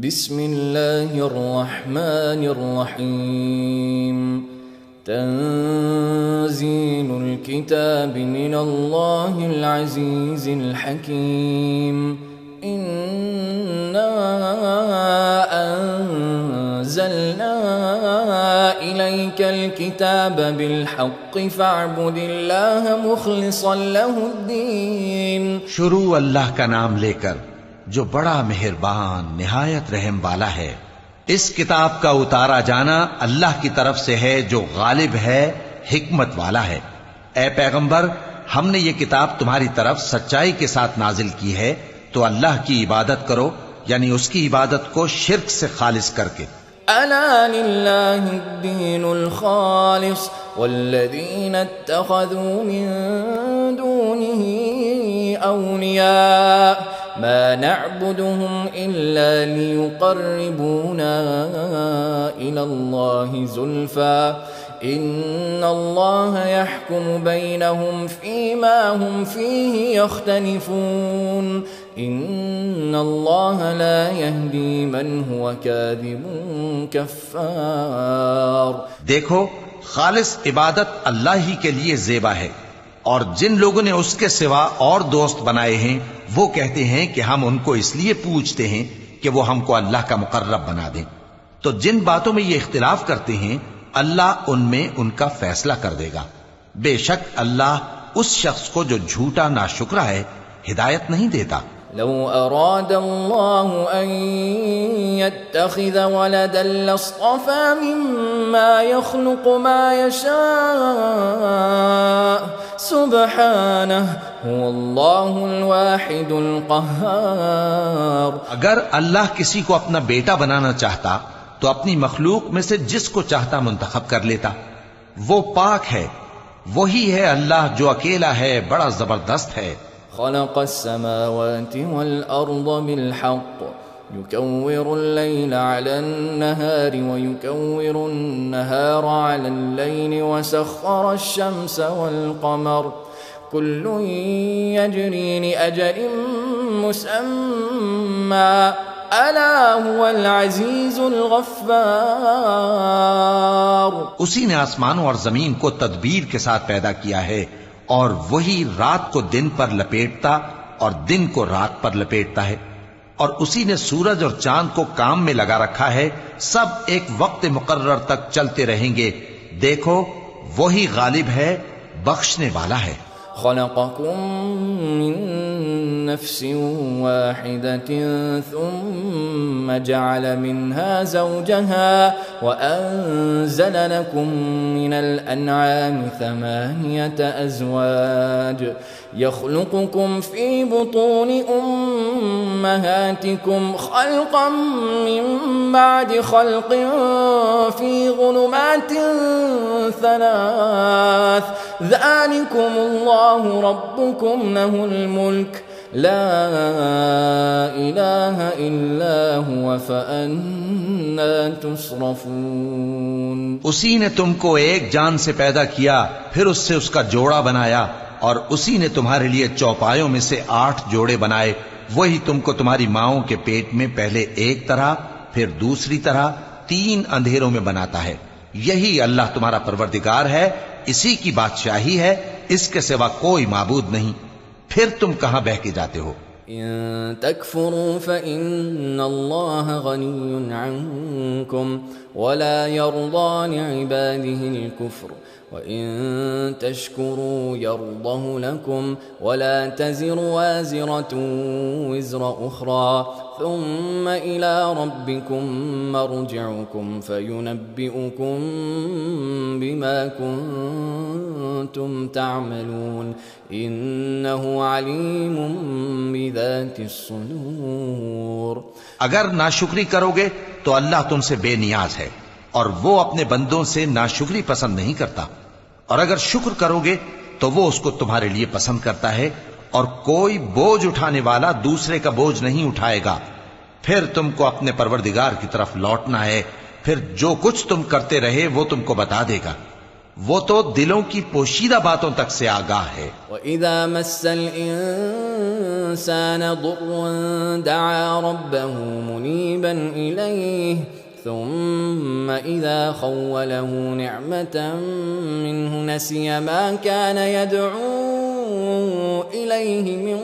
بسم اللہ الرحمن الرحیم تنزیل الكتاب من اللہ العزیز الحکیم انا انزلنا الیک الكتاب بالحق فاعبد اللہ مخلصا له الدین۔ شروع اللہ کا نام لے کر جو بڑا مہربان نہایت رحم والا ہے۔ اس کتاب کا اتارا جانا اللہ کی طرف سے ہے جو غالب ہے، حکمت والا ہے۔ اے پیغمبر، ہم نے یہ کتاب تمہاری طرف سچائی کے ساتھ نازل کی ہے، تو اللہ کی عبادت کرو، یعنی اس کی عبادت کو شرک سے خالص کر کے۔ ألا لله الدين الخالص والذين اتخذوا من دونه أولياء ما نعبدهم إلا ليقربونا إلى الله زلفى إن الله يحكم بينهم فيما هم فيه يختلفون إن الله لا يهدي من هو كاذب كفار۔ دیکھو، خالص عبادت اللہ ہی کے لیے زیبا ہے، اور جن لوگوں نے اس کے سوا اور دوست بنائے ہیں وہ کہتے ہیں کہ ہم ان کو اس لیے پوچھتے ہیں کہ وہ ہم کو اللہ کا مقرب بنا دیں۔ تو جن باتوں میں یہ اختلاف کرتے ہیں اللہ ان میں ان کا فیصلہ کر دے گا۔ بے شک اللہ اس شخص کو جو جھوٹا ناشکرا ہے ہدایت نہیں دیتا۔ لو أراد الله أن يتخذ ولدا لاصطفى مما يخلق ما يشاء سبحانه هو الله الواحد القهار۔ اگر اللہ کسی کو اپنا بیٹا بنانا چاہتا تو اپنی مخلوق میں سے جس کو چاہتا منتخب کر لیتا۔ وہ پاک ہے، وہی ہے اللہ جو اکیلا ہے، بڑا زبردست ہے۔ خلق السماوات والأرض بالحق يكور الليل على النهار ويكور النهار على الليل وسخر الشمس والقمر كل يجري لأجل مسمى ألا هو العزيز الغفار۔ اسی نے آسمانوں اور زمین کو تدبیر کے ساتھ پیدا کیا ہے، اور وہی رات کو دن پر لپیٹتا اور دن کو رات پر لپیٹتا ہے، اور اسی نے سورج اور چاند کو کام میں لگا رکھا ہے، سب ایک وقت مقرر تک چلتے رہیں گے۔ دیکھو، وہی غالب ہے، بخشنے والا ہے۔ خلقكم من نفس واحدة ثم جعل منها زوجها وأنزل لكم من الأنعام 8 أزواج يخلقكم في بطون أمهاتكم خلقا من بعد خلق في ظلمات 3 ذلكم الله ربكم له الملك لا إله إلا هو فأنا تصرفون۔ اسی نے تم کو ایک جان سے پیدا کیا، پھر اس سے اس کا جوڑا بنایا، اور اسی نے تمہارے لیے چوپایوں میں سے 8 جوڑے بنائے۔ وہی تم کو تمہاری ماؤں کے پیٹ میں پہلے ایک طرح، پھر دوسری طرح 3 اندھیروں میں بناتا ہے۔ یہی اللہ تمہارا پروردگار ہے، اسی کی بادشاہی ہے، اس کے سوا کوئی معبود نہیں۔ پھر تم کہاں بہہ کے جاتے ہو؟ إن تكفروا فإن الله غني عنكم ولا يرضى لعباده الكفر وإن تشكروا يرضه لكم ولا تزر وازرة وزر أخرى ثم إلى ربكم مرجعكم فينبئكم بما كنتم تعملون إنه عليم بذات الصدور۔ اگر ناشکری کرو گے تو اللہ تم سے بے نیاز ہے، اور وہ اپنے بندوں سے ناشکری پسند نہیں کرتا، اور اگر شکر کرو گے تو وہ اس کو تمہارے لیے پسند کرتا ہے، اور کوئی بوجھ اٹھانے والا دوسرے کا بوجھ نہیں اٹھائے گا۔ پھر تم کو اپنے پروردگار کی طرف لوٹنا ہے، پھر جو کچھ تم کرتے رہے وہ تم کو بتا دے گا۔ وہ تو دلوں کی پوشیدہ باتوں تک سے آگاہ ہے۔ وَإِذَا مَسَّ الْإِنسَانَ الإنسان ضر دعا ربه منيبا إليه ثم إذا خوله نعمة منه نسي ما كان يدعو إليه من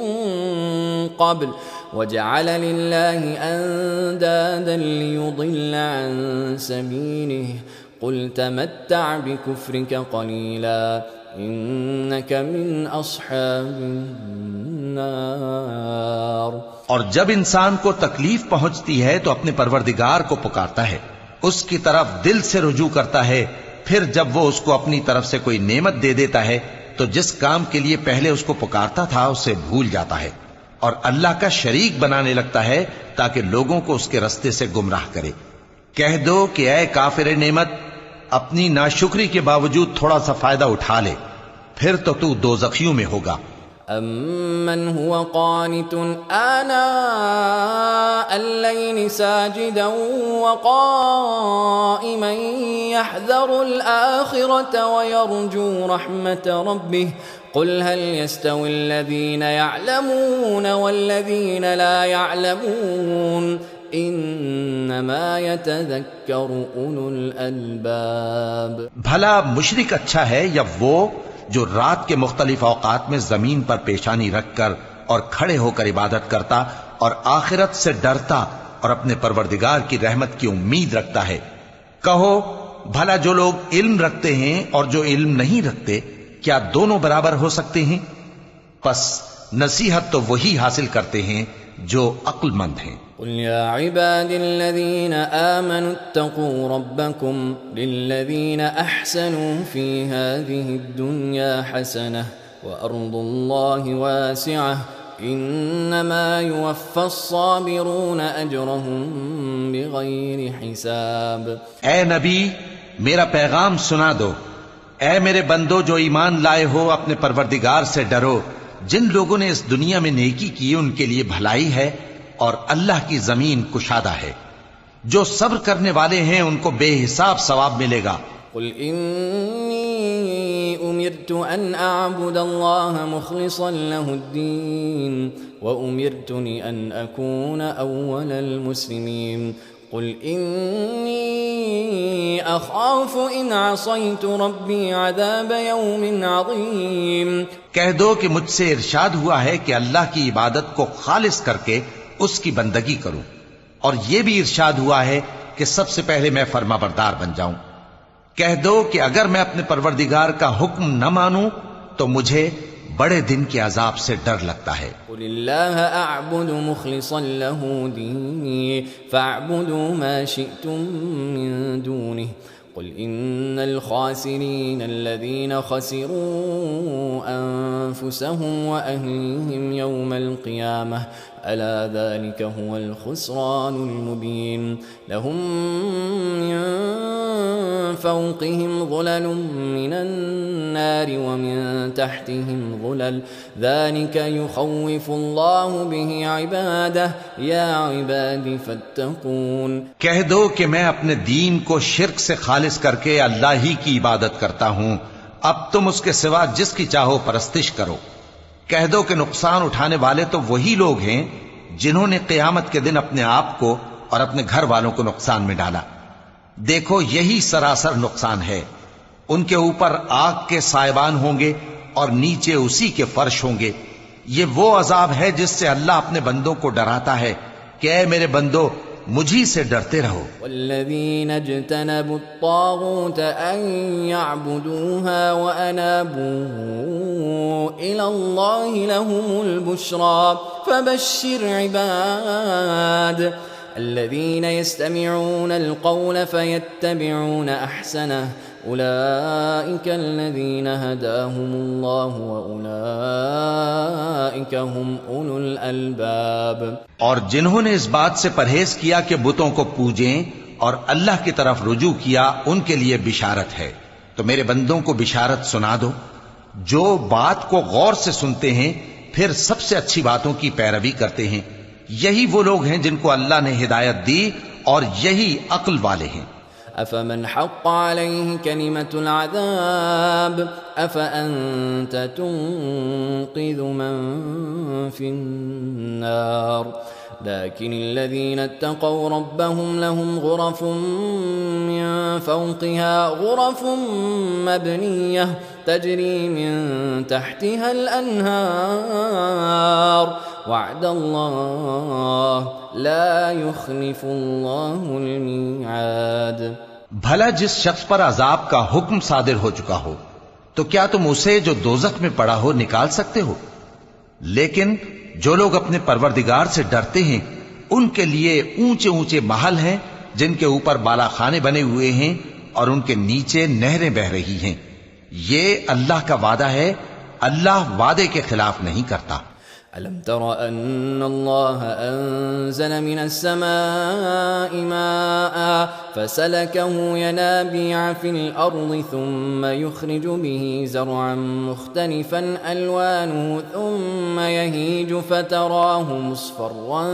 قبل وجعل لله أندادا ليضل عن سبيله قل تمتع بكفرك قليلا إنك من أصحاب النار۔ اور جب انسان کو تکلیف پہنچتی ہے تو اپنے پروردگار کو پکارتا ہے، اس کی طرف دل سے رجوع کرتا ہے، پھر جب وہ اس کو اپنی طرف سے کوئی نعمت دے دیتا ہے تو جس کام کے لیے پہلے اس کو پکارتا تھا اسے بھول جاتا ہے اور اللہ کا شریک بنانے لگتا ہے تاکہ لوگوں کو اس کے رستے سے گمراہ کرے۔ کہہ دو کہ اے کافر نعمت، اپنی ناشکری کے باوجود تھوڑا سا فائدہ اٹھا لے، پھر تو دوزخیوں میں ہوگا۔ أَمَّنْ هُوَ قَانِتٌ آنَاءَ اللَّيْلِ سَاجِدًا وَقَائِمًا يَحْذَرُ الْآخِرَةَ وَيَرْجُو رَحْمَةَ رَبِّهِ قُلْ هَلْ يَسْتَوِي الَّذِينَ يَعْلَمُونَ وَالَّذِينَ لَا يَعْلَمُونَ انما يتذکر اولو الالباب۔ بھلا مشرک اچھا ہے یا وہ جو رات کے مختلف اوقات میں زمین پر پیشانی رکھ کر اور کھڑے ہو کر عبادت کرتا اور آخرت سے ڈرتا اور اپنے پروردگار کی رحمت کی امید رکھتا ہے۔ کہو بھلا جو لوگ علم رکھتے ہیں اور جو علم نہیں رکھتے کیا دونوں برابر ہو سکتے ہیں؟ پس نصیحت تو وہی حاصل کرتے ہیں جو عقل مند ہیں۔ قل يا عباد الذين آمنوا اتقوا ربكم للذين أحسنوا في هذه الدنيا حسنة وأرض الله واسعة إنما يوفى الصابرون أجرهم بغير حساب۔ اے نبی میرا پیغام سنا دو، اے میرے بندو جو ایمان لائے ہو اپنے پروردگار سے ڈرو، جن لوگوں نے اس دنیا میں نیکی کی ان کے لیے بھلائی ہے اور اللہ کی زمین کشادہ ہے، جو صبر کرنے والے ہیں ان کو بے حساب ثواب ملے گا۔ قل انی امرت ان اعبد اللہ مخلصا له الدین وامرت ان اکون اول المسلمین قل انی اخاف ان عصیت ربی عذاب یوم عظیم۔ کہہ دو کہ مجھ سے ارشاد ہوا ہے کہ اللہ کی عبادت کو خالص کر کے اس کی بندگی کروں، اور یہ بھی ارشاد ہوا ہے کہ سب سے پہلے میں فرما بردار بن جاؤں۔ کہہ دو کہ اگر میں اپنے پروردگار کا حکم نہ مانوں تو مجھے بڑے دن کے عذاب سے ڈر لگتا ہے۔ قل اللہ اعبد مخلصا له دینی فاعبدوا ما شئتم من دونه قل ان الخاسرین الذین خسروا انفسهم واهلیهم یوم القیامة ألا ذلك هو الخسران المبين لهم من فوقهم ظلل من النار ومن تحتهم ظلل ذلك يخوف الله به عباده يا عباد فاتقون۔ کہہ دو کہ میں اپنے دین کو شرک سے خالص کر کے اللہ ہی کی عبادت کرتا ہوں، اب تم اس کے سوا جس کی چاہو پرستش کرو۔ کہہ دو کہ نقصان اٹھانے والے تو وہی لوگ ہیں جنہوں نے قیامت کے دن اپنے آپ کو اور اپنے گھر والوں کو نقصان میں ڈالا۔ دیکھو یہی سراسر نقصان ہے، ان کے اوپر آگ کے سائبان ہوں گے اور نیچے اسی کے فرش ہوں گے۔ یہ وہ عذاب ہے جس سے اللہ اپنے بندوں کو ڈراتا ہے کہ اے میرے بندو مجھی سے ڈرتے رہو۔ والذین اجتنبوا الطاغوت ان يعبدوها وانابوا الى الله لهم البشرى فبشر عباد الذين يستمعون القول فيتبعون احسنه اولئك الذين هداهم الله واولئك هم اولو الالباب۔ اور جنہوں نے اس بات سے پرہیز کیا کہ بتوں کو پوجیں اور اللہ کی طرف رجوع کیا ان کے لیے بشارت ہے، تو میرے بندوں کو بشارت سنا دو جو بات کو غور سے سنتے ہیں پھر سب سے اچھی باتوں کی پیروی کرتے ہیں، یہی وہ لوگ ہیں جن کو اللہ نے ہدایت دی اور یہی عقل والے ہیں۔ أفمن حق عليه كلمة العذاب أفأنت تنقذ من في النار لكن الذين اتقوا ربهم لهم غرف من فوقها غرف مبنية تجري من تحتها الأنهار وعد الله لا يخلف الله الميعاد. بھلا جس شخص پر عذاب کا حکم صادر ہو چکا ہو تو کیا تم اسے جو دوزخ میں پڑا ہو نکال سکتے ہو؟ لیکن جو لوگ اپنے پروردگار سے ڈرتے ہیں ان کے لیے اونچے اونچے محل ہیں جن کے اوپر بالا خانے بنے ہوئے ہیں اور ان کے نیچے نہریں بہ رہی ہیں. یہ اللہ کا وعدہ ہے، اللہ وعدے کے خلاف نہیں کرتا. ألم تر أن الله أنزل من السماء ماء فسلكه ينابيع في الأرض ثم يخرج به زرعا مختلفا ألوانه ثم يهيج فتراه مصفرا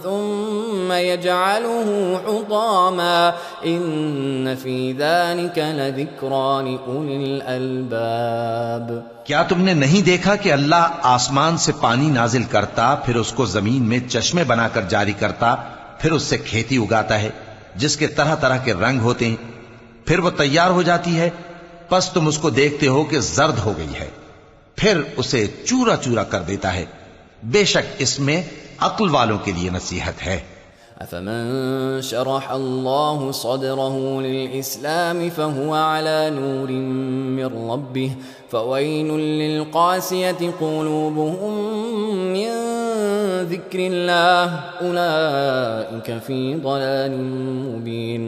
ثم يجعله حطاما إن في ذلك لذكرى لأولي الألباب. کیا تم نے نہیں دیکھا کہ اللہ آسمان سے پانی نازل کرتا، پھر اس کو زمین میں چشمے بنا کر جاری کرتا، پھر اس سے کھیتی اگاتا ہے جس کے طرح طرح کے رنگ ہوتے ہیں، پھر وہ تیار ہو جاتی ہے، پس تم اس کو دیکھتے ہو کہ زرد ہو گئی ہے، پھر اسے چورا چورا کر دیتا ہے. بے شک اس میں عقل والوں کے لیے نصیحت ہے. أفمن شرح الله صدره للإسلام فهو على نور من ربه فويل للقاسية قلوبهم من ذكر الله أولئك في ضلال مبين.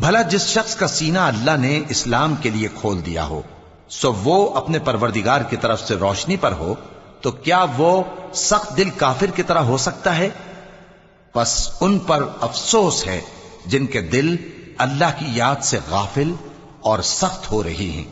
بھلا جس شخص کا سینہ اللہ نے اسلام کے لیے کھول دیا ہو سو وہ اپنے پروردگار کی طرف سے روشنی پر ہو تو کیا وہ سخت دل کافر کی طرح ہو سکتا ہے؟ پس ان پر افسوس ہے جن کے دل اللہ کی یاد سے غافل اور سخت ہو رہی ہیں،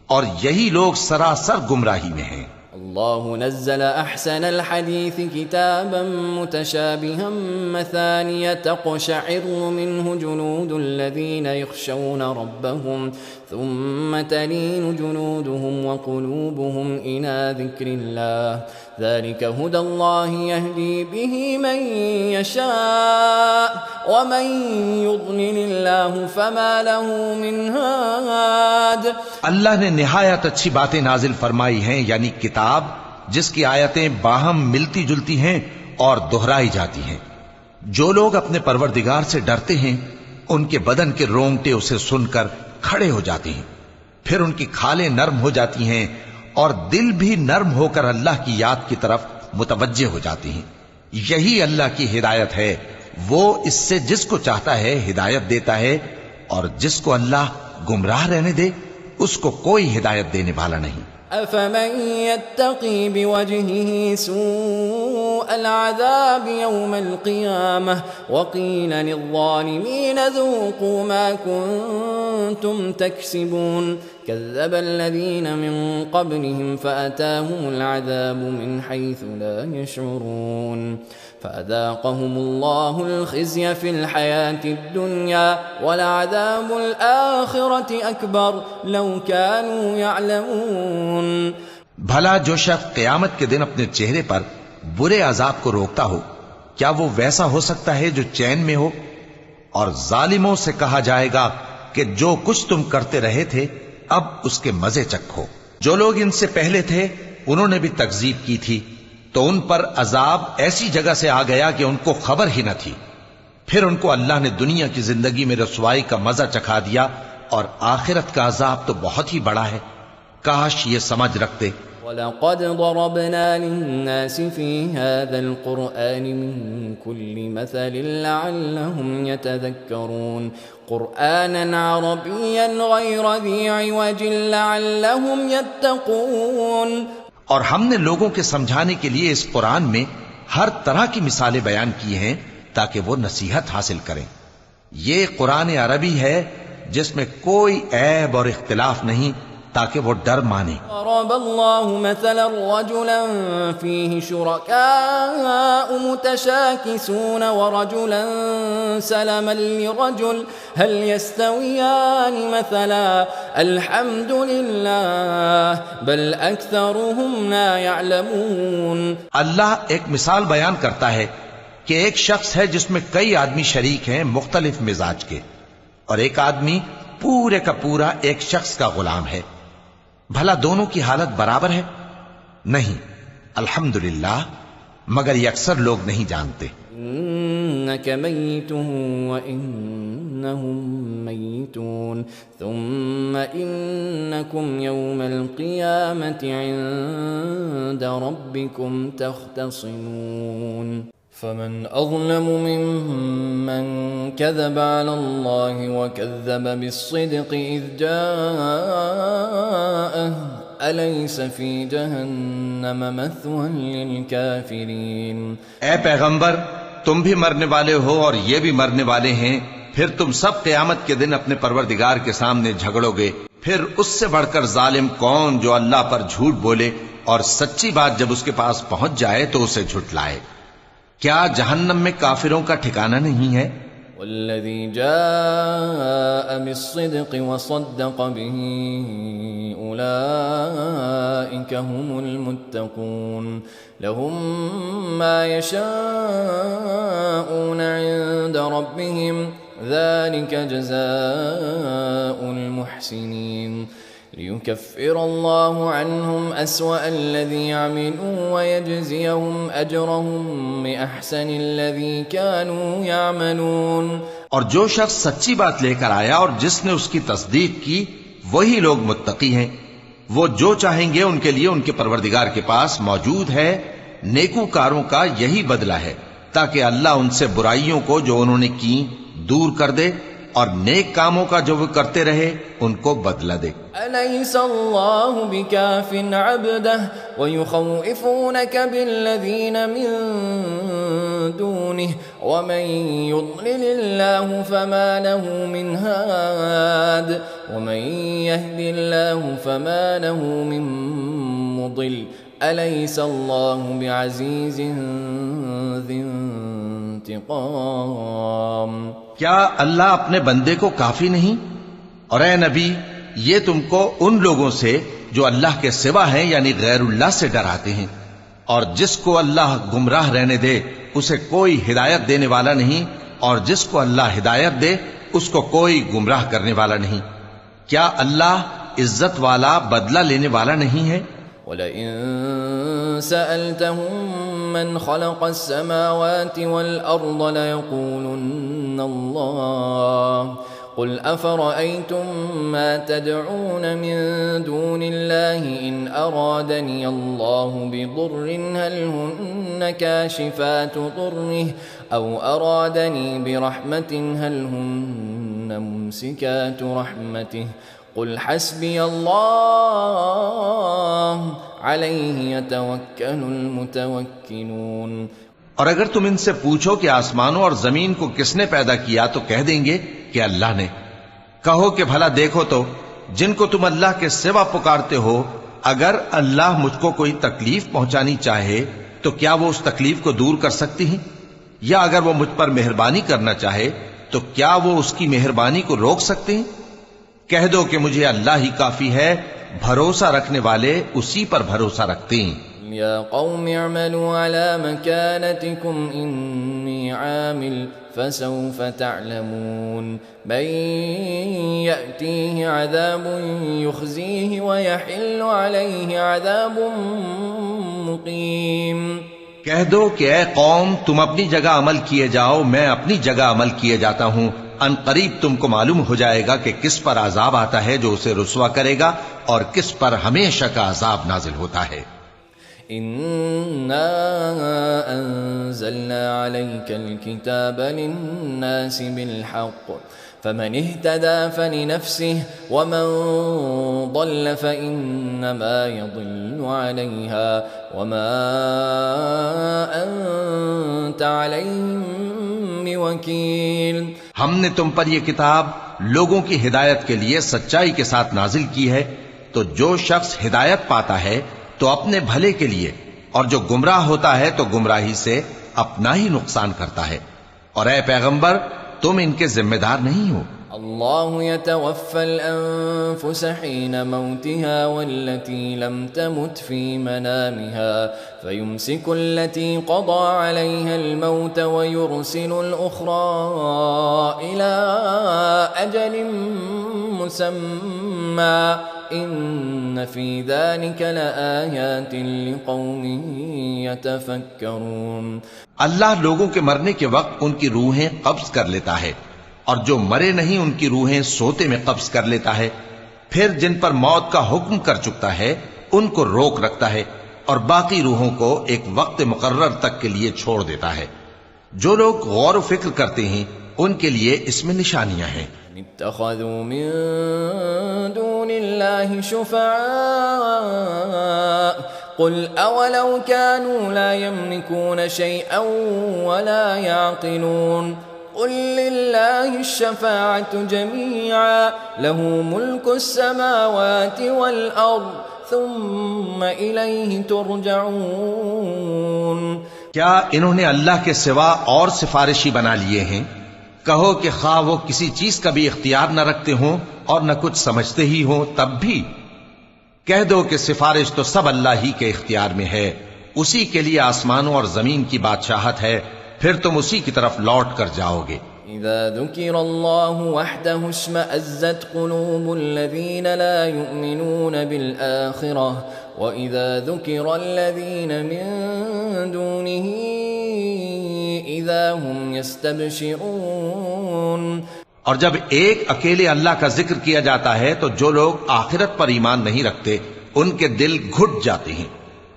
اور یہی لوگ سراسر گمراہی میں ہیں. الله نزل أحسن الحديث كتابا متشابها مثانية تقشعر منه جلود الذين يخشون ربهم ثم تلين جلودهم وقلوبهم إلى ذكر الله ذلك هدى الله يهدي به من يشاء ومن يضلل الله فما له من هاد. اللہ نے نہایت اچھی باتیں نازل فرمائی ہیں، یعنی کتاب جس کی آیتیں باہم ملتی جلتی ہیں اور دہرائی جاتی ہیں. جو لوگ اپنے پروردگار سے ڈرتے ہیں ان کے بدن کے رونگٹے اسے سن کر کھڑے ہو جاتے ہیں، پھر ان کی کھالیں نرم ہو جاتی ہیں اور دل بھی نرم ہو کر اللہ کی یاد کی طرف متوجہ ہو جاتی ہیں. یہی اللہ کی ہدایت ہے، وہ اس سے جس کو چاہتا ہے ہدایت دیتا ہے، اور جس کو اللہ گمراہ رہنے دے اس کو کوئی ہدایت دینے والا نہیں. أفمن يتقي بوجهه سوء العذاب يوم القيامة وقيل للظالمين ذوقوا ما كنتم تكسبون كذب الذين من قبلهم فأتاهم العذاب من حيث لا يشعرون فأذاقهم الله الخزي في الحياة الدنيا ولعذاب الآخرة أكبر لو كانوا يعلمون. بھلا جو شخص قیامت کے دن اپنے چہرے پر برے عذاب کو روکتا ہو کیا وہ ویسا ہو سکتا ہے جو چین میں ہو؟ اور ظالموں سے کہا جائے گا کہ جو کچھ تم کرتے رہے تھے اب اس کے مزے چکھو. جو لوگ ان سے پہلے تھے انہوں نے بھی تکذیب کی تھی تو ان پر عذاب ایسی جگہ سے آ گیا کہ ان کو خبر ہی نہ تھی. پھر ان کو اللہ نے دنیا کی زندگی میں رسوائی کا مزہ چکھا دیا اور آخرت کا عذاب تو بہت ہی بڑا ہے. کاش یہ سمجھ رکھتے. وَلَقَدْ ضَرَبْنَا لِلنَّاسِ فِي هَذَا الْقُرْآنِ مِنْ كُلِّ مَثَلٍ لَعَلَّهُمْ يَتَذَكَّرُونَ قُرْآنًا عَرَبِيًّا غَيْرَ ذِي عِوَجٍ لَعَلَّهُمْ يَتَّقُونَ. اور ہم نے لوگوں کے سمجھانے کے لیے اس قرآن میں ہر طرح کی مثالیں بیان کی ہیں تاکہ وہ نصیحت حاصل کریں. یہ قرآن عربی ہے جس میں کوئی عیب اور اختلاف نہیں تاکہ وہ ڈر مانے۔ ضرب الله مثلا رجلا فيه شركاء متشاكسون ورجلا سلما لرجل هل يستويان مثلا الحمد لله بل أكثرهم لا يعلمون۔ اللہ ایک مثال بیان کرتا ہے کہ ایک شخص ہے جس میں کئی آدمی شریک ہیں مختلف مزاج کے، اور ایک آدمی پورے کا پورا ایک شخص کا غلام ہے، بھلا دونوں کی حالت برابر ہے؟ نہیں، الحمدللہ، مگر یہ اکثر لوگ نہیں جانتے۔ إنك ميت وإنهم ميتون ثم إنكم يوم القيامة عند ربكم تختصمون فمن أظلم ممن كذب على الله وكذب بالصدق إذ جاءه أليس في جهنم مثوى للكافرين۔ اے پیغمبر، تم بھی مرنے والے ہو اور یہ بھی مرنے والے ہیں، پھر تم سب قیامت کے دن اپنے پروردگار کے سامنے جھگڑو گے، پھر اس سے بڑھ کر ظالم کون جو اللہ پر جھوٹ بولے اور سچی بات جب اس کے پاس پہنچ جائے تو اسے جھٹلائے۔ کیا جہنم میں کافروں کا ٹھکانہ نہیں ہے؟ والذی جاء بالصدق وصدق به اولئک هم المتقون لهم ما يشاءون عند ربهم ذلك جزاء المحسنين ليكفر الله عنهم أسوأ الذي عملوا ويجزيهم أجرهم بأحسن الذي كانوا يعملون۔ اور جو شخص سچی بات لے کر آیا اور جس نے اس کی تصدیق کی وہی لوگ متقی ہیں، وہ جو چاہیں گے ان کے لیے ان کے پروردگار کے پاس موجود ہے، نیکوکاروں کا یہی بدلہ ہے، تاکہ اللہ ان سے برائیوں کو جو انہوں نے کی دور کر دے اور نیک کاموں کا جو وہ کرتے رہے ان کو بدلہ دے۔ أليس الله بكاف عبده ويخوفونك بالذين من دونه ومن يضلل الله فما له من هاد ومن يهد الله فما له من مضل أليس الله بعزيز ذي انتقام۔ کیا اللہ اپنے بندے کو کافی نہیں؟ اور اے نبی، یہ تم کو ان لوگوں سے جو اللہ کے سوا ہیں یعنی غیر اللہ سے ڈراتے ہیں، اور جس کو اللہ گمراہ رہنے دے اسے کوئی ہدایت دینے والا نہیں، اور جس کو اللہ ہدایت دے اس کو کوئی گمراہ کرنے والا نہیں۔ کیا اللہ عزت والا بدلہ لینے والا نہیں ہے؟ وَلَئِن سَأَلْتَهُم مَّنْ خَلَقَ السَّمَاوَاتِ وَالْأَرْضَ لَيَقُولُنَّ اللَّهُ قُلْ أَفَرَأَيْتُم مَّا تَدْعُونَ مِن دُونِ اللَّهِ إِنْ أَرَادَنِيَ اللَّهُ بِضُرٍّ هَلْ هُنَّ كَاشِفَاتُ ضُرِّهِ أَوْ أَرَادَنِي بِرَحْمَةٍ هَلْ هُنَّ مُمْسِكَاتُ رَحْمَتِهِ قُلْ حَسْبِيَ اللَّهُ عَلَيْهِ يَتَوَكَّلُ الْمُتَوَكِّلُونَ۔ اور اگر تم ان سے پوچھو کہ آسمانوں اور زمین کو کس نے پیدا کیا تو کہہ دیں گے کہ اللہ نے۔ کہو کہ بھلا دیکھو تو جن کو تم اللہ کے سوا پکارتے ہو، اگر اللہ مجھ کو کوئی تکلیف پہنچانی چاہے تو کیا وہ اس تکلیف کو دور کر سکتی ہیں؟ یا اگر وہ مجھ پر مہربانی کرنا چاہے تو کیا وہ اس کی مہربانی کو روک سکتے ہیں؟ کہہ دو کہ مجھے اللہ ہی کافی ہے، بھروسہ رکھنے والے اسی پر بھروسہ رکھتے ہیں۔ یا قوم اعملوا على مكانتكم إني عامل فسوف تعلمون من يأتيه عذاب يخزيه ويحل عليه عذاب مقيم۔ کہہ دو کہ اے قوم تم اپنی جگہ عمل کیے جاؤ، میں اپنی جگہ عمل کیے جاتا ہوں، ان قریب تم کو معلوم ہو جائے گا کہ کس پر عذاب آتا ہے جو اسے رسوا کرے گا اور کس پر ہمیشہ کا عذاب نازل ہوتا ہے۔ إنا أنزلنا عليك الكتاب للناس بالحق فمن اهتدى فلنفسه ومن ضل فإنما يضل عليها وما أنت عليهم بوكيل۔ ہم نے تم پر یہ کتاب لوگوں کی ہدایت کے لیے سچائی کے ساتھ نازل کی ہے، تو جو شخص ہدایت پاتا ہے تو اپنے بھلے کے لیے، اور جو گمراہ ہوتا ہے تو گمراہی سے اپنا ہی نقصان کرتا ہے، اور اے پیغمبر تم ان کے ذمہ دار نہیں ہو۔ اللہ يتوفى الأنفس حين موتها والتي لم تمت في منامها فيمسك التي قضى عليها الموت ويرسل الأخرى إلى أجل مسمى إن في ذلك لآيات لقوم يتفكرون۔ اللہ لوگوں کے مرنے کے وقت ان کی روحیں قبض کر لیتا ہے، اور جو مرے نہیں ان کی روحیں سوتے میں قبض کر لیتا ہے، پھر جن پر موت کا حکم کر چکتا ہے ان کو روک رکھتا ہے، اور باقی روحوں کو ایک وقت مقرر تک کے لیے چھوڑ دیتا ہے۔ جو لوگ غور و فکر کرتے ہیں ان کے لیے اس میں نشانیاں ہیں۔ اتخذوا من دون الله شفعاء قل اولو كانوا لا يملكون شيئا ولا يعقلون قل لله الشفاعة جميعا له ملك السماوات والأرض ثم إليه ترجعون۔ کیا انہوں نے اللہ کے سوا اور سفارشی بنا لیے ہیں؟ کہو کہ خواہ وہ کسی چیز کا بھی اختیار نہ رکھتے ہوں اور نہ کچھ سمجھتے ہی ہوں تب بھی کہہ دو کہ سفارش تو سب اللہ ہی کے اختیار میں ہے، اسی کے لیے آسمانوں اور زمین کی بادشاہت ہے، پھر تم اسی کی طرف لوٹ کر جاؤ گے۔ اذا ذکر اللہ وحدہ اشمئزت قلوب الذین لا یؤمنون بالآخرہ وَإِذَا ذُكِرَ الَّذِينَ مِن دُونِهِ إِذَا هُمْ يَسْتَبْشِرُونَ۔ اور جب ایک اکیلے اللہ کا ذکر کیا جاتا ہے تو جو لوگ آخرت پر ایمان نہیں رکھتے ان کے دل گھٹ جاتے ہیں،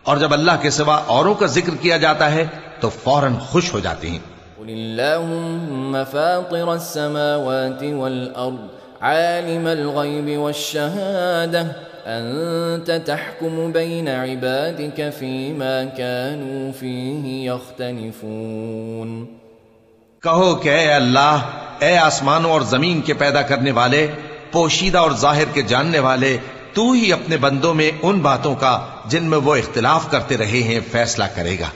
اور جب اللہ کے سوا اوروں کا ذکر کیا جاتا ہے تو فوراً خوش ہو جاتے ہیں۔ قُلِ اللَّهُمَّ فَاطِرَ السَّمَاوَاتِ وَالْأَرْضِ عَالِمَ الْغَيْبِ وَالشَّهَادَةِ أنت تحكم بين عبادك فيما كانوا فيه يختلفون۔ کہو کہ اے اللہ، اے آسمانوں اور زمین کے پیدا کرنے والے، پوشیدہ اور ظاہر کے جاننے والے، تو ہی اپنے بندوں میں ان باتوں کا جن میں وہ اختلاف کرتے رہے ہیں فیصلہ کرے گا۔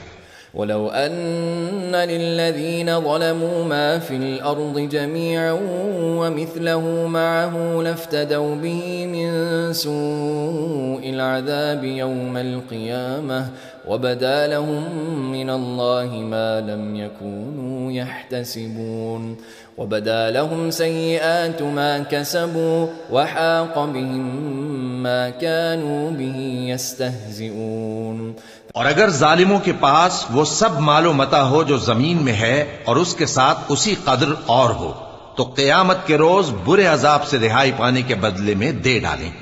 وَلَوْ أَنَّ لِلَّذِينَ ظَلَمُوا مَا فِي الْأَرْضِ جَمِيعًا وَمِثْلَهُ مَعَهُ لَافْتَدَوْا بِهِ مِنْ سُوءِ الْعَذَابِ يَوْمَ الْقِيَامَةِ وَبَدَا لَهُم مِّنَ اللَّهِ مَا لَمْ يَكُونُوا يَحْتَسِبُونَ وَبَدَا لَهُمْ سَيِّئَاتُ مَا كَسَبُوا وَحَاقَ بِهِم مَّا كَانُوا بِهِ يَسْتَهْزِئُونَ۔ اور اگر ظالموں کے پاس وہ سب مال و متاع ہو جو زمین میں ہے اور اس کے ساتھ اسی قدر اور ہو تو قیامت کے روز برے عذاب سے رہائی پانے کے بدلے میں دے ڈالیں،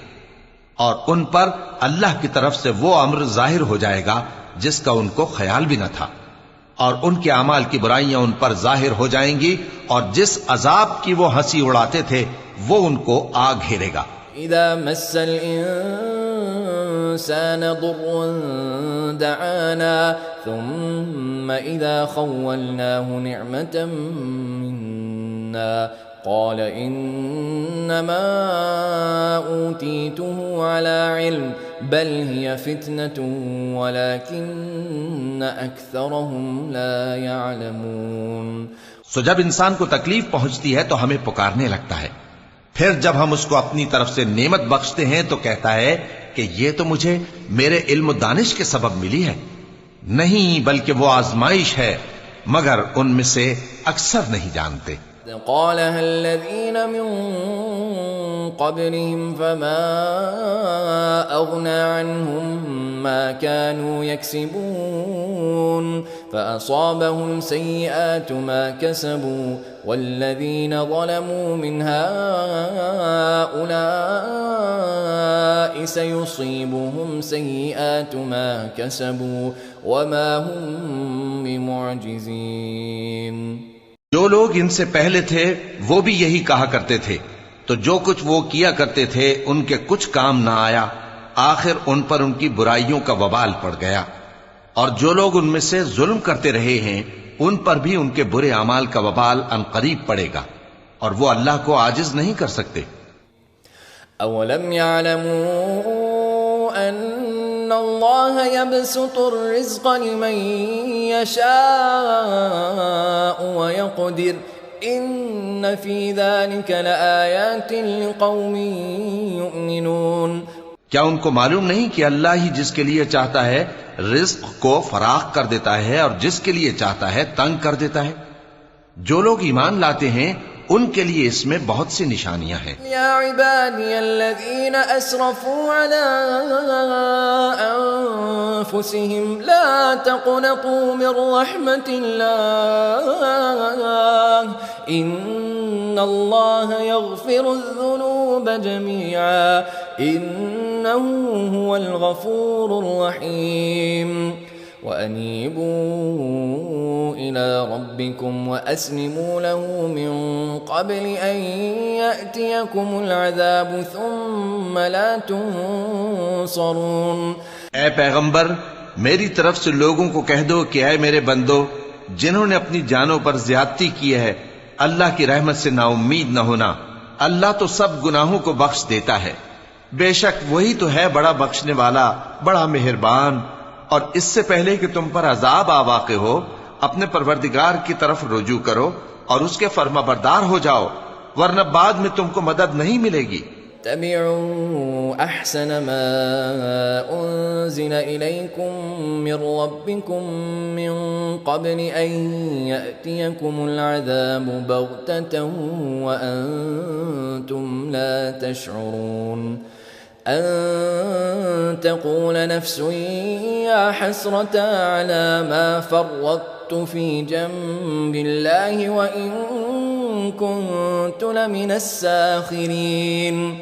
اور ان پر اللہ کی طرف سے وہ امر ظاہر ہو جائے گا جس کا ان کو خیال بھی نہ تھا، اور ان کے اعمال کی برائیاں ان پر ظاہر ہو جائیں گی، اور جس عذاب کی وہ ہنسی اڑاتے تھے وہ ان کو آ گھیرے گا۔ اذا مس الانسان ضر دعانا ثم اذا خولناه نعمة منا قال انما اوتيته على علم بل هي فتنة ولكن اكثرهم لا يعلمون۔ سو جب انسان کو تکلیف پہنچتی ہے تو ہمیں پکارنے لگتا ہے، پھر جب ہم اس کو اپنی طرف سے نعمت بخشتے ہیں تو کہتا ہے کہ یہ تو مجھے میرے علم و دانش کے سبب ملی ہے، نہیں بلکہ وہ آزمائش ہے، مگر ان میں سے اکثر نہیں جانتے۔ قالها الذين من قبلهم فما أغنى عنهم ما كانوا يكسبون فأصابهم سيئات ما كسبوا والذين ظلموا من هؤلاء سيصيبهم سيئات ما كسبوا وما هم بمعجزين۔ جو لوگ ان سے پہلے تھے وہ بھی یہی کہا کرتے تھے، تو جو کچھ وہ کیا کرتے تھے ان کے کچھ کام نہ آیا، آخر ان پر ان کی برائیوں کا وبال پڑ گیا، اور جو لوگ ان میں سے ظلم کرتے رہے ہیں ان پر بھی ان کے برے اعمال کا وبال عنقریب پڑے گا، اور وہ اللہ کو عاجز نہیں کر سکتے۔ اولم يعلموا أن الله يبسط الرزق لمن يشاء ويقدر إن في ذلك لآيات لقوم يؤمنون. کیا ان کو معلوم نہیں کہ اللہ ہی جس کے لیے چاہتا ہے رزق کو فراخ کر دیتا ہے اور جس کے لیے چاہتا ہے تنگ کر دیتا ہے؟ جو لوگ ایمان لاتے ہیں ان کے لیے اس میں بہت سی نشانیاں ہیں. یا عبادی الذین اسرفوا علی انفسهم لا تقنطوا من رحمت اللہ ان اللہ یغفر الذنوب جميعا انه هو الغفور الرحیم. وَأَنِيبُوا إِلَىٰ رَبِّكُمْ وَأَسْلِمُوا لَهُ مِن قَبْلِ أَن يَأْتِيَكُمُ الْعَذَابُ ثُمَّ لَا تُنصَرُونَ. اے پیغمبر میری طرف سے لوگوں کو کہہ دو کہ اے میرے بندو جنہوں نے اپنی جانوں پر زیادتی کی ہے اللہ کی رحمت سے نا امید نہ ہونا. اللہ تو سب گناہوں کو بخش دیتا ہے، بے شک وہی تو ہے بڑا بخشنے والا بڑا مہربان. اور اس سے پہلے کہ تم پر عذاب آ واقع ہو اپنے پروردگار کی طرف رجوع کرو اور اس کے فرما بردار ہو جاؤ ورنہ بعد میں تم کو مدد نہیں ملے گی. اتبعوا احسن ما انزل اليكم من ربكم من قبل ان ياتيكم العذاب بغتة وانتم لا تشعرون. أن تقول نفس يا حسرة على ما فرطت في جنب الله وإن كنت لمن الساخرين.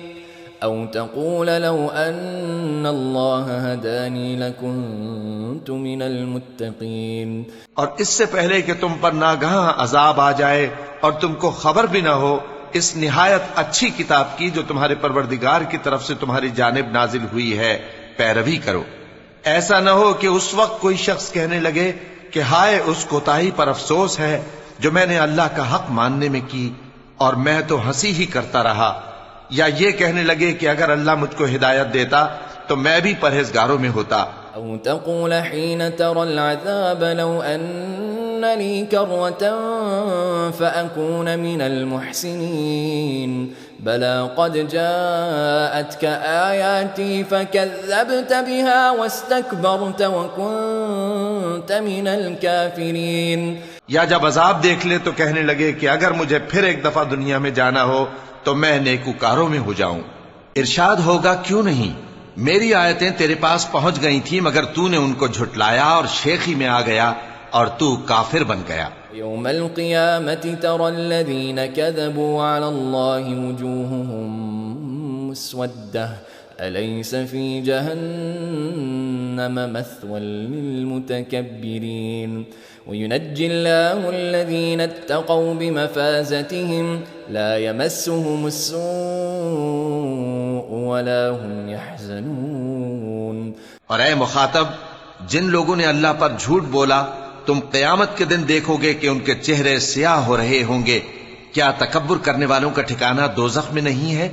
أو تقول لو أن الله هداني لكنت من المتقين. اور اس سے پہلے کہ تم پر ناگہاں عذاب آ جائے اور تم کو خبر بھی نہ ہو اس نہایت اچھی کتاب کی جو تمہارے پروردگار کی طرف سے تمہاری جانب نازل ہوئی ہے پیروی کرو. ایسا نہ ہو کہ اس وقت کوئی شخص کہنے لگے کہ ہائے اس کوتاہی پر افسوس ہے جو میں نے اللہ کا حق ماننے میں کی اور میں تو ہنسی ہی کرتا رہا، یا یہ کہنے لگے کہ اگر اللہ مجھ کو ہدایت دیتا تو میں بھی پرہیزگاروں میں ہوتا. أو تقول حين ترى العذاب لو أن لي كرة فأكون من المحسنين. بلى قد جاءتك آياتي فكذبت بها واستكبرت وكنت من الكافرين. یا جب عذاب دیکھ لے تو کہنے لگے کہ اگر مجھے پھر ایک دفعہ دنیا میں جانا ہو تو میں نیکوکاروں میں ہو جاؤں. ارشاد ہوگا کیوں نہیں میری آیتیں تیرے پاس پہنچ گئی تھیں مگر تو نے ان کو جھٹلایا اور شیخی میں آ گیا اور تو کافر بن گیا. يوم القيامة ترى الذين كذبوا على الله وجوههم مسودة أليس في جهنم مثوى للمتكبرين. وينجي الله الذين اتقوا بمفازتهم لا يمسهم السوء ولا هم يحزنون. اور اے مخاطب جن لوگوں نے اللہ پر جھوٹ بولا تم قیامت کے دن دیکھو گے کہ ان کے چہرے سیاہ ہو رہے ہوں گے. کیا تکبر کرنے والوں کا ٹھکانہ دوزخ میں نہیں ہے؟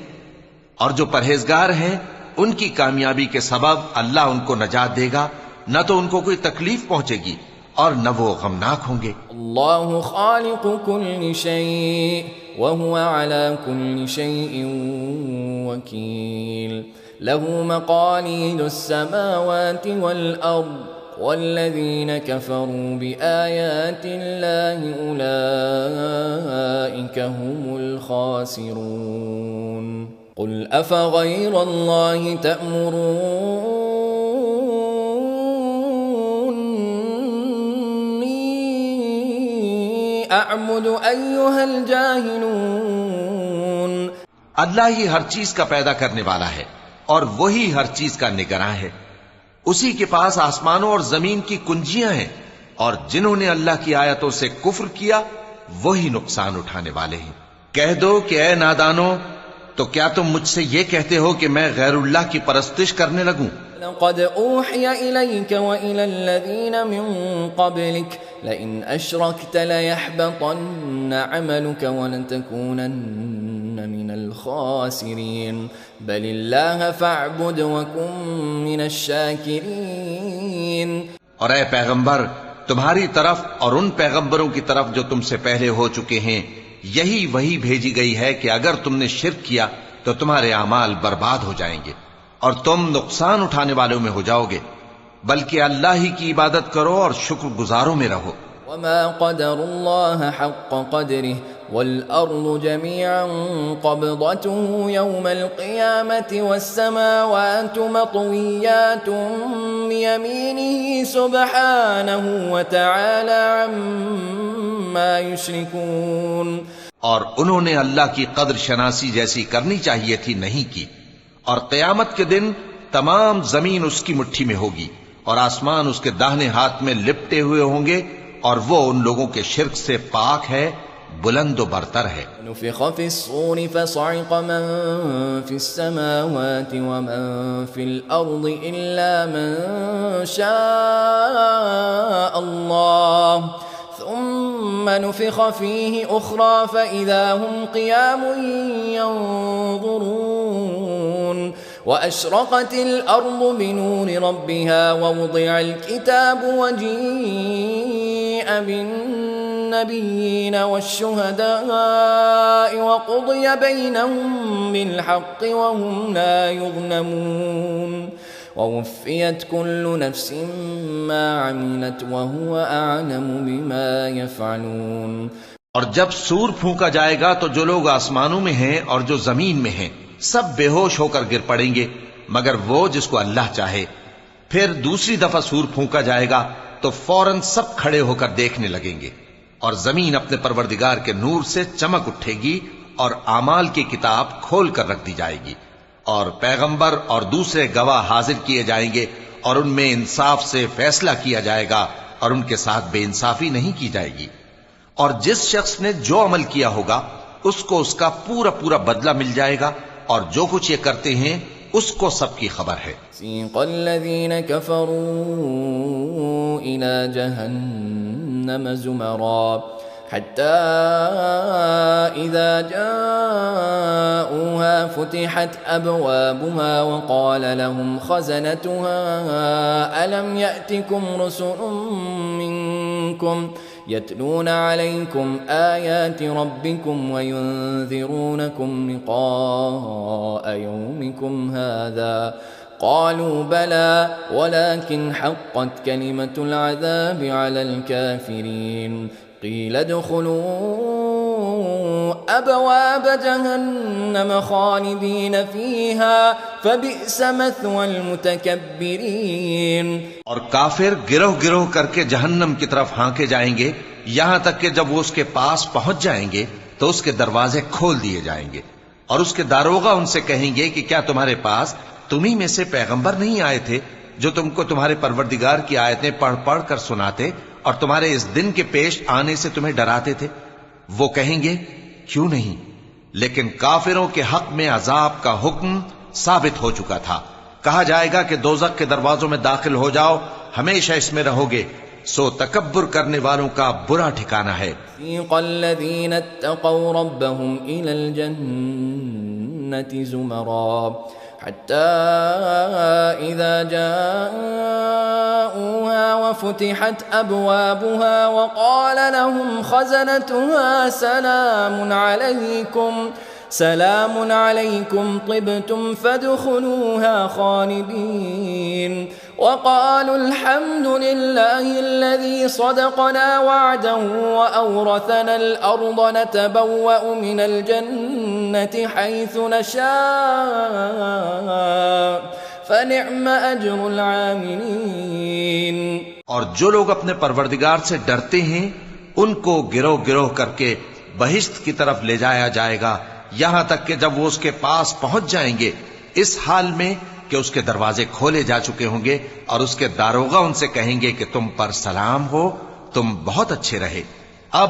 اور جو پرہیزگار ہیں ان کی کامیابی کے سبب اللہ ان کو نجات دے گا، نہ تو ان کو کوئی تکلیف پہنچے گی اور نہ وہ غمناک ہوں گے. اللہ خالق كل شيء وهو على كل شيء وكيل. له مقاليد السماوات والأرض والذين كفروا بآيات الله أولئك هم الخاسرون. قل أفغير الله تأمروني أعبد أيها الجاهلون. اللہ ہی ہر چیز کا پیدا کرنے والا ہے اور وہی ہر چیز کا نگراں ہے. اسی کے پاس آسمانوں اور زمین کی کنجیاں ہیں اور جنہوں نے اللہ کی آیتوں سے کفر کیا وہی نقصان اٹھانے والے ہیں. کہہ دو کہ اے نادانو تو کیا تم مجھ سے یہ کہتے ہو کہ میں غیر اللہ کی پرستش کرنے لگوں؟ لقد أوحي إليك وإلى الذين من قبلك لئن أشركت ليحبطن عملك ولتكونن من الخاسرين بل الله فاعبد وكن من الشاكرين۔ اور اے پیغمبر، تمہاری طرف اور ان پیغمبروں کی طرف جو تم سے پہلے ہو چکے ہیں یہی وہی بھیجی گئی ہے کہ اگر تم نے شرک کیا تو تمہارے اعمال برباد ہو جائیں گے اور تم نقصان اٹھانے والوں میں ہو جاؤ گے، بلکہ اللہ ہی کی عبادت کرو اور شکر گزاروں میں رہو۔ وما قدر الله حق قدره والأرض جميعا قبضته يوم القيامة والسماوات مطويات بيمينه سبحانه وتعالى عما يشركون۔ اور انہوں نے اللہ کی قدر شناسی جیسی کرنی چاہیے تھی نہیں کی، اور قیامت کے دن تمام زمین اس کی مٹھی میں ہوگی اور آسمان اس کے داہنے ہاتھ میں لپٹے ہوئے ہوں گے، اور وہ ان لوگوں کے شرک سے پاک ہے، بلند و برتر ہے۔ نفخ في الصور فصعق من في السماوات ومن في الأرض إلا من شاء الله ثم نفخ فيه أخرى فإذا هم قيام ينظرون وأشرقت الأرض بنور ربها ووضع الكتاب وجيء بالنبيين والشهداء وقضي بينهم بالحق وهم لا يظلمون ووفيت كل نفس ما عملت وهو أعلم بما يفعلون۔ اور جب سور پھونکا جائے گا تو جو لوگ آسمانوں میں ہیں اور جو زمین میں ہیں سب بے ہوش ہو کر گر پڑیں گے مگر وہ جس کو اللہ چاہے۔ پھر دوسری دفعہ سور پھونکا جائے گا تو فوراً سب کھڑے ہو کر دیکھنے لگیں گے، اور زمین اپنے پروردگار کے نور سے چمک اٹھے گی اور اعمال کی کتاب کھول کر رکھ دی جائے گی، اور پیغمبر اور دوسرے گواہ حاضر کیے جائیں گے، اور ان میں انصاف سے فیصلہ کیا جائے گا اور ان کے ساتھ بے انصافی نہیں کی جائے گی، اور جس شخص نے جو عمل کیا ہوگا اس کو اس کا پورا پورا بدلہ مل جائے گا، اور جو کچھ یہ کرتے ہیں اس کو سب کی خبر ہے۔ سیق الذین کفروا الی جہنم زمرا حتى إذا جاءوها فتحت أبوابها وقال لهم خزنتها ألم يأتكم رسل منكم يتلون عليكم آيات ربكم وينذرونكم لقاء يومكم هذا قالوا بلى ولكن حقت كلمة العذاب على الكافرين قيل ادخلوا أبواب جهنم خالدين فيها فبئس مثوى المتكبرين۔ اور کافر گروہ گروہ کر کے جہنم کی طرف ہانکے جائیں گے یہاں تک کہ جب وہ اس کے پاس پہنچ جائیں گے تو اس کے دروازے کھول دیے جائیں گے، اور اس کے داروغہ ان سے کہیں گے کہ کیا تمہارے پاس تمہیں میں سے پیغمبر نہیں آئے تھے جو تم کو تمہارے پروردگار کی آیتیں پڑھ پڑھ کر سناتے اور تمہارے اس دن کے پیش آنے سے تمہیں ڈراتے تھے؟ وہ کہیں گے کیوں نہیں، لیکن کافروں کے حق میں عذاب کا حکم ثابت ہو چکا تھا۔ کہا جائے گا کہ دوزخ کے دروازوں میں داخل ہو جاؤ، ہمیشہ اس میں رہو گے، سو تکبر کرنے والوں کا برا ٹھکانہ ہے۔ سیق الذین اتقوا ربهم الى الجنة زمرا حتى إذا جاءوها وفتحت أبوابها وقال لهم خزنتها سلام عليكم طبتم فادخلوها خالدين وقالوا الحمد لله الذي صدقنا وعده وأورثنا الأرض نتبوأ من الجنة حيث نشاء فنعم أجر العاملين۔ اور جو لوگ اپنے پروردگار سے ڈرتے ہیں ان کو گروہ گروہ کر کے بہشت کی طرف لے جایا جائے گا یہاں تک کہ جب وہ اس کے پاس پہنچ جائیں گے اس حال میں کہ اس کے دروازے کھولے جا چکے ہوں گے، اور اس کے داروغہ ان سے کہیں گے کہ تم پر سلام ہو، تم بہت اچھے رہے، اب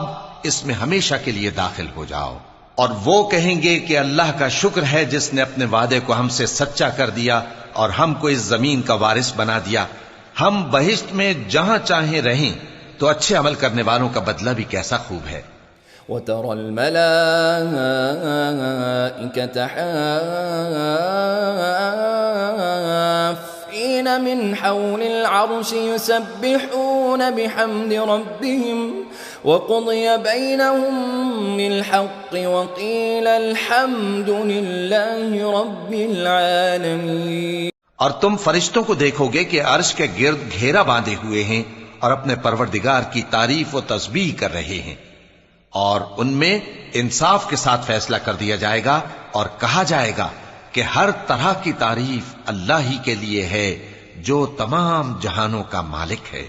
اس میں ہمیشہ کے لیے داخل ہو جاؤ۔ اور وہ کہیں گے کہ اللہ کا شکر ہے جس نے اپنے وعدے کو ہم سے سچا کر دیا اور ہم کو اس زمین کا وارث بنا دیا، ہم بہشت میں جہاں چاہیں رہیں، تو اچھے عمل کرنے والوں کا بدلہ بھی کیسا خوب ہے۔ وترى الملائكة حافين من حول العرش يسبحون بحمد ربهم وقضي بينهم بالحق وقيل الحمد لله رب العالمين۔ اور تم فرشتوں کو دیکھو گے کہ عرش کے گرد گھیرا باندھے ہوئے ہیں اور اپنے پروردگار کی تعریف و تسبیح کر رہے ہیں، اور ان میں انصاف کے ساتھ فیصلہ کر دیا جائے گا اور کہا جائے گا کہ ہر طرح کی تعریف اللہ ہی کے لیے ہے جو تمام جہانوں کا مالک ہے۔